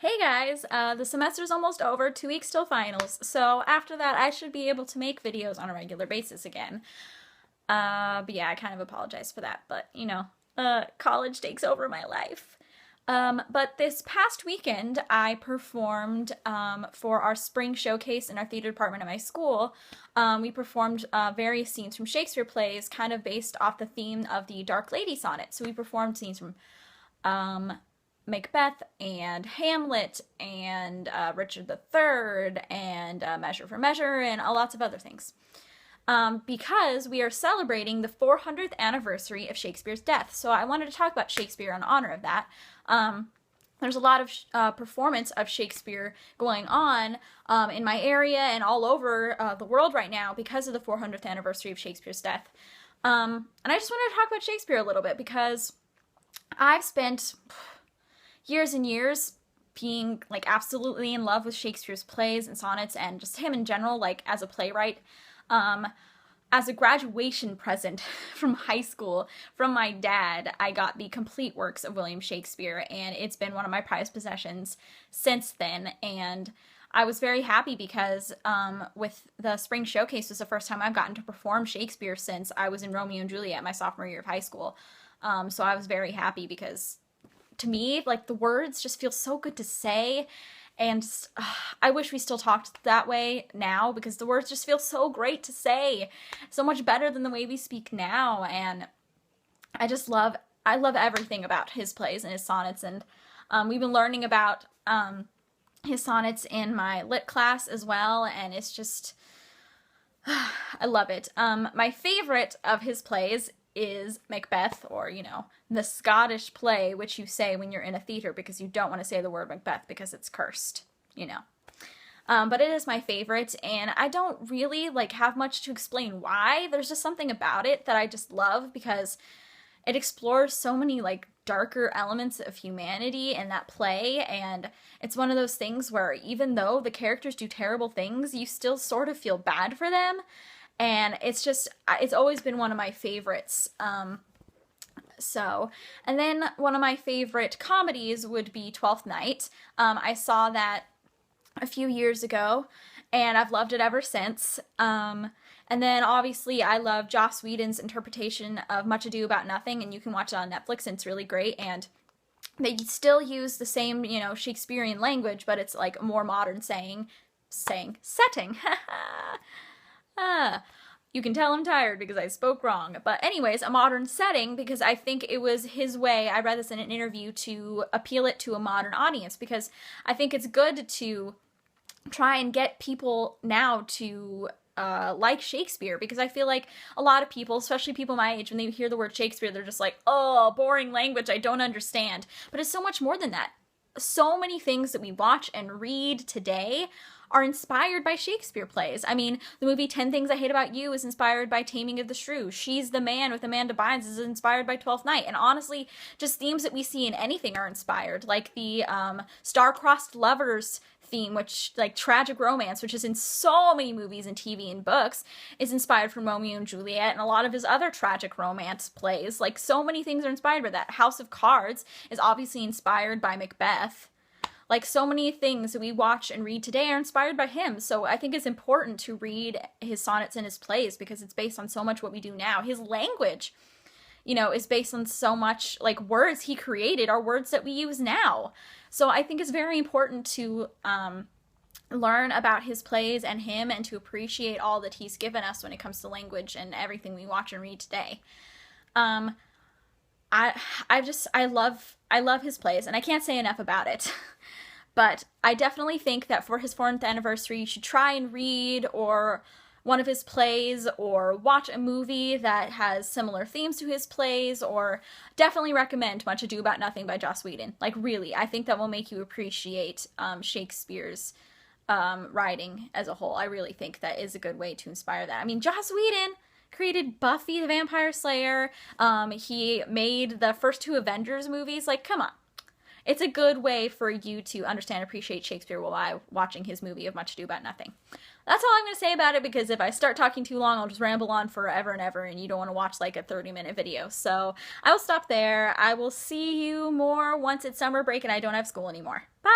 Hey guys, the semester's almost over, 2 weeks till finals, so after that I should be able to make videos on a regular basis again. But yeah, I kind of apologize for that, but college takes over my life. But this past weekend, I performed for our spring showcase in our theater department at my school. We performed various scenes from Shakespeare plays, kind of based off the theme of the Dark Lady sonnet. So we performed scenes from um, Macbeth and Hamlet and Richard III and Measure for Measure and lots of other things. Because we are celebrating the 400th anniversary of Shakespeare's death. So I wanted to talk about Shakespeare in honor of that. There's a lot of performance of Shakespeare going on in my area and all over the world right now because of the 400th anniversary of Shakespeare's death. And I just wanted to talk about Shakespeare a little bit because I've spent years and years being like absolutely in love with Shakespeare's plays and sonnets and just him in general, like as a playwright. As a graduation present from high school from my dad, I got the complete works of William Shakespeare, and it's been one of my prized possessions since then. And I was very happy because with the spring showcase was the first time I've gotten to perform Shakespeare since I was in Romeo and Juliet my sophomore year of high school. So I was very happy because to me, like, the words just feel so good to say. And I wish we still talked that way now because the words just feel so great to say. So much better than the way we speak now. And I love everything about his plays and his sonnets. And we've been learning about his sonnets in my lit class as well. And it's just, I love it. My favorite of his plays is Macbeth, or, the Scottish play, which you say when you're in a theater because you don't want to say the word Macbeth because it's cursed. But it is my favorite, and I don't really, have much to explain why. There's just something about it that I just love because it explores so many, darker elements of humanity in that play, and it's one of those things where even though the characters do terrible things, you still sort of feel bad for them. And it's always been one of my favorites. And then one of my favorite comedies would be Twelfth Night. I saw that a few years ago, and I've loved it ever since. And then obviously I love Joss Whedon's interpretation of Much Ado About Nothing, and you can watch it on Netflix, and it's really great. And they still use the same, Shakespearean language, but it's like a more modern setting. You can tell I'm tired because I spoke wrong. But anyways, a modern setting because I think it was his way, I read this in an interview, to appeal it to a modern audience because I think it's good to try and get people now to like Shakespeare, because I feel like a lot of people, especially people my age, when they hear the word Shakespeare, they're just like, oh, boring language, I don't understand. But it's so much more than that. So many things that we watch and read today are inspired by Shakespeare plays. I mean, the movie 10 Things I Hate About You is inspired by Taming of the Shrew. She's the Man with Amanda Bynes is inspired by Twelfth Night. And honestly, just themes that we see in anything are inspired. Like the star-crossed lovers theme, which, tragic romance, which is in so many movies and TV and books, is inspired from Romeo and Juliet and a lot of his other tragic romance plays. So many things are inspired by that. House of Cards is obviously inspired by Macbeth. So many things that we watch and read today are inspired by him. So I think it's important to read his sonnets and his plays because it's based on so much what we do now. His language, is based on so much, words he created are words that we use now. So I think it's very important to learn about his plays and him and to appreciate all that he's given us when it comes to language and everything we watch and read today. I love his plays, and I can't say enough about it. But I definitely think that for his 4th anniversary, you should try and read or one of his plays or watch a movie that has similar themes to his plays, or definitely recommend Much Ado About Nothing by Joss Whedon. Really, I think that will make you appreciate Shakespeare's writing as a whole. I really think that is a good way to inspire that. I mean, Joss Whedon created Buffy the Vampire Slayer. He made the first 2 Avengers movies. Come on. It's a good way for you to understand and appreciate Shakespeare while watching his movie of Much Ado About Nothing. That's all I'm going to say about it, because if I start talking too long, I'll just ramble on forever and ever, and you don't want to watch a 30-minute video. So I will stop there. I will see you more once it's summer break and I don't have school anymore. Bye!